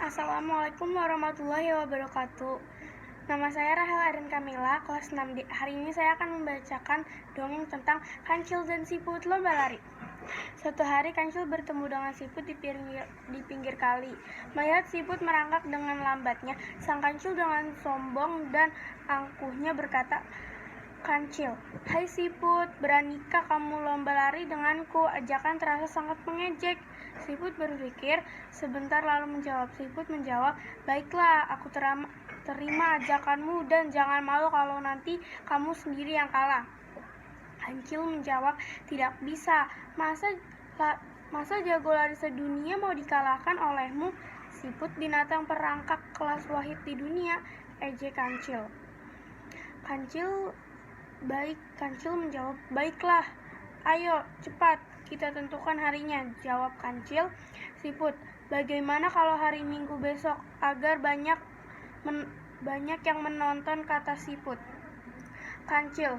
Assalamualaikum warahmatullahi wabarakatuh. Nama saya Rahel Arin Kamila, kelas 6D. Hari ini saya akan membacakan dongeng tentang Kancil dan Siput Lomba Lari. Suatu hari Kancil bertemu dengan Siput di pinggir kali. Melihat Siput merangkak dengan lambatnya, sang Kancil dengan sombong dan angkuhnya berkata, "Kancil, hai Siput, beranikah kamu lomba lari denganku?" Ajakan terasa sangat mengejek. Siput berpikir sebentar lalu menjawab. Siput menjawab, "Baiklah, aku terima ajakanmu dan jangan malu kalau nanti kamu sendiri yang kalah." Kancil menjawab, "Tidak bisa. Masa jago lari sedunia mau dikalahkan olehmu?" "Siput binatang perangkak kelas wahid di dunia," ejek Kancil. Kancil menjawab, "Baiklah, ayo cepat kita tentukan harinya," jawab Kancil. Siput, "Bagaimana kalau hari Minggu besok agar banyak yang menonton," kata Siput. Kancil,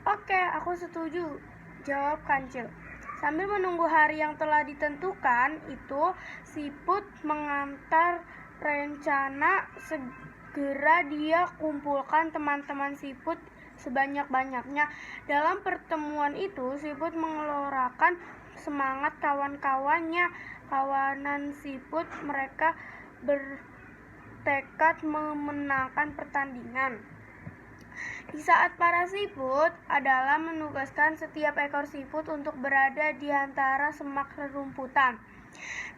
"Oke, aku setuju," jawab Kancil. Sambil menunggu hari yang telah ditentukan itu, Siput mengantar rencana segera dia kumpulkan teman-teman Siput sebanyak-banyaknya. Dalam pertemuan itu, Siput mengeluarkan semangat kawan-kawannya. Kawanan Siput mereka bertekad memenangkan pertandingan. Di saat para siput adalah menugaskan setiap ekor siput untuk berada di antara semak rerumputan.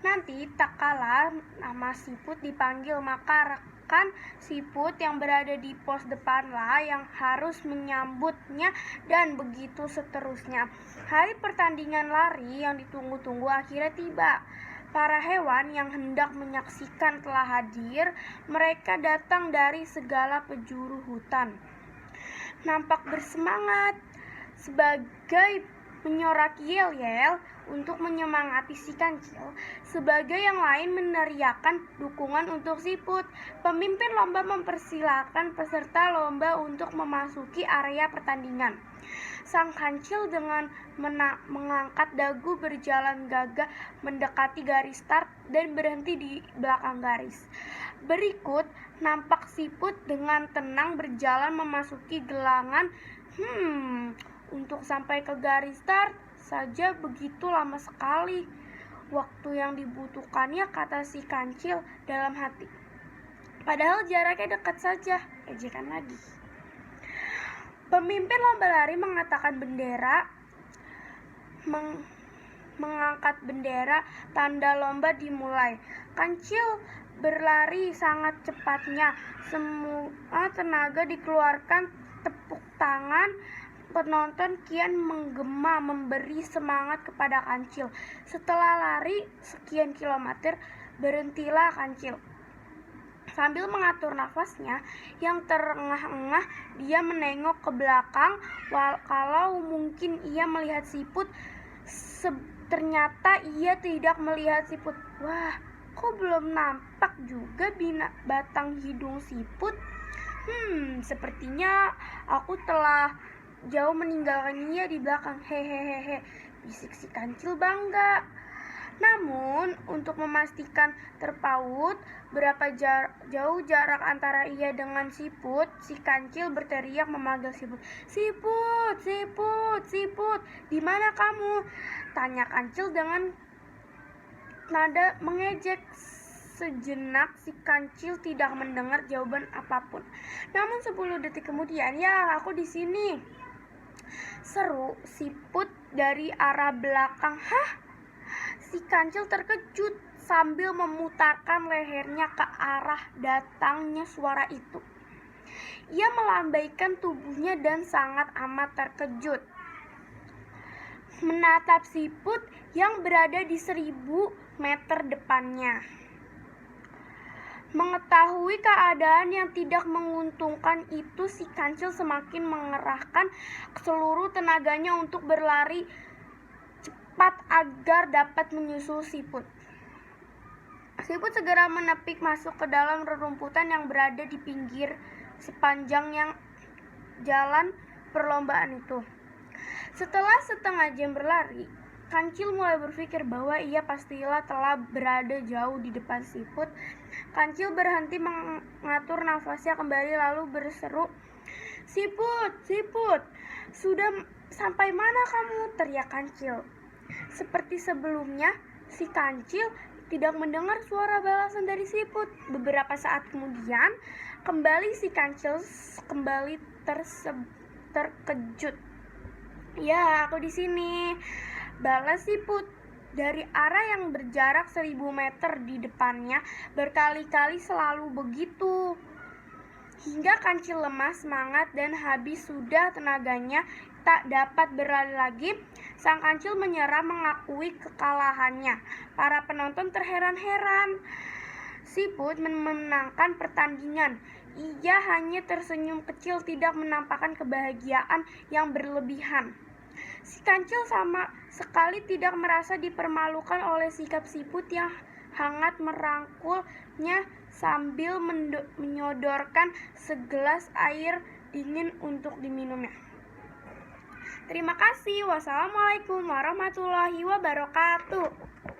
Nanti tak kalah nama siput dipanggil, maka rekan siput yang berada di pos depanlah yang harus menyambutnya, dan begitu seterusnya. Hari pertandingan lari yang ditunggu-tunggu akhirnya tiba. Para hewan yang hendak menyaksikan telah hadir. Mereka datang dari segala penjuru hutan. Nampak bersemangat, sebagai menyoraki yel-yel untuk menyemangati si Kancil. Sebagai yang lain meneriakkan dukungan untuk Siput. Pemimpin lomba mempersilahkan peserta lomba untuk memasuki area pertandingan. Sang Kancil dengan mengangkat dagu berjalan gagah mendekati garis start dan berhenti di belakang garis. Berikut nampak Siput dengan tenang berjalan memasuki gelangan. Untuk sampai ke garis start saja begitu lama sekali waktu yang dibutuhkannya, kata si Kancil dalam hati. Padahal jaraknya dekat saja, ejekan lagi. Pemimpin lomba lari mengangkat bendera, tanda lomba dimulai. Kancil berlari sangat cepatnya. Semua tenaga dikeluarkan, tepuk tangan penonton kian menggema memberi semangat kepada Kancil. Setelah lari sekian kilometer, berhentilah Kancil. Sambil mengatur nafasnya yang terengah-engah, dia menengok ke belakang. Kalau mungkin ia melihat Siput, ternyata ia tidak melihat Siput. Wah, kok belum nampak juga batang hidung Siput? Sepertinya aku telah jauh meninggalkan ia di belakang. Hehehe, bisik si Kancil bangga. Namun, untuk memastikan terpaut berapa jauh jarak antara ia dengan Siput, si Kancil berteriak memanggil Siput. "Siput, Siput, Siput, di mana kamu?" tanya Kancil dengan nada mengejek. Sejenak si Kancil tidak mendengar jawaban apapun. Namun 10 detik kemudian, "Ya, aku di sini," seru Siput dari arah belakang. "Hah?" Si Kancil terkejut sambil memutarkan lehernya ke arah datangnya suara itu. Ia melambaikan tubuhnya dan sangat amat terkejut menatap Siput yang berada di 1000 meter depannya. Mengetahui keadaan yang tidak menguntungkan itu, si Kancil semakin mengerahkan seluruh tenaganya untuk berlari cepat agar dapat menyusul Siput. Siput segera menepik masuk ke dalam rerumputan yang berada di pinggir sepanjang yang jalan perlombaan itu. Setelah setengah jam berlari, Kancil mulai berpikir bahwa ia pastilah telah berada jauh di depan siput. Kancil berhenti mengatur nafasnya kembali lalu berseru, "Siput, siput, sudah sampai mana kamu?" teriak Kancil. Seperti sebelumnya, si Kancil tidak mendengar suara balasan dari siput. Beberapa saat kemudian, kembali si Kancil kembali terkejut. "Ya, aku di sini," balas siput. Dari arah yang berjarak 1000 meter di depannya, berkali-kali selalu begitu. Hingga Kancil lemah semangat dan habis sudah tenaganya, tak dapat berlari lagi, sang Kancil menyerah mengakui kekalahannya. Para penonton terheran-heran. Siput memenangkan pertandingan. Ia hanya tersenyum kecil, tidak menampakkan kebahagiaan yang berlebihan. Si Kancil sama sekali tidak merasa dipermalukan oleh sikap siput yang hangat merangkulnya sambil menyodorkan segelas air dingin untuk diminumnya. Terima kasih. Wassalamualaikum warahmatullahi wabarakatuh.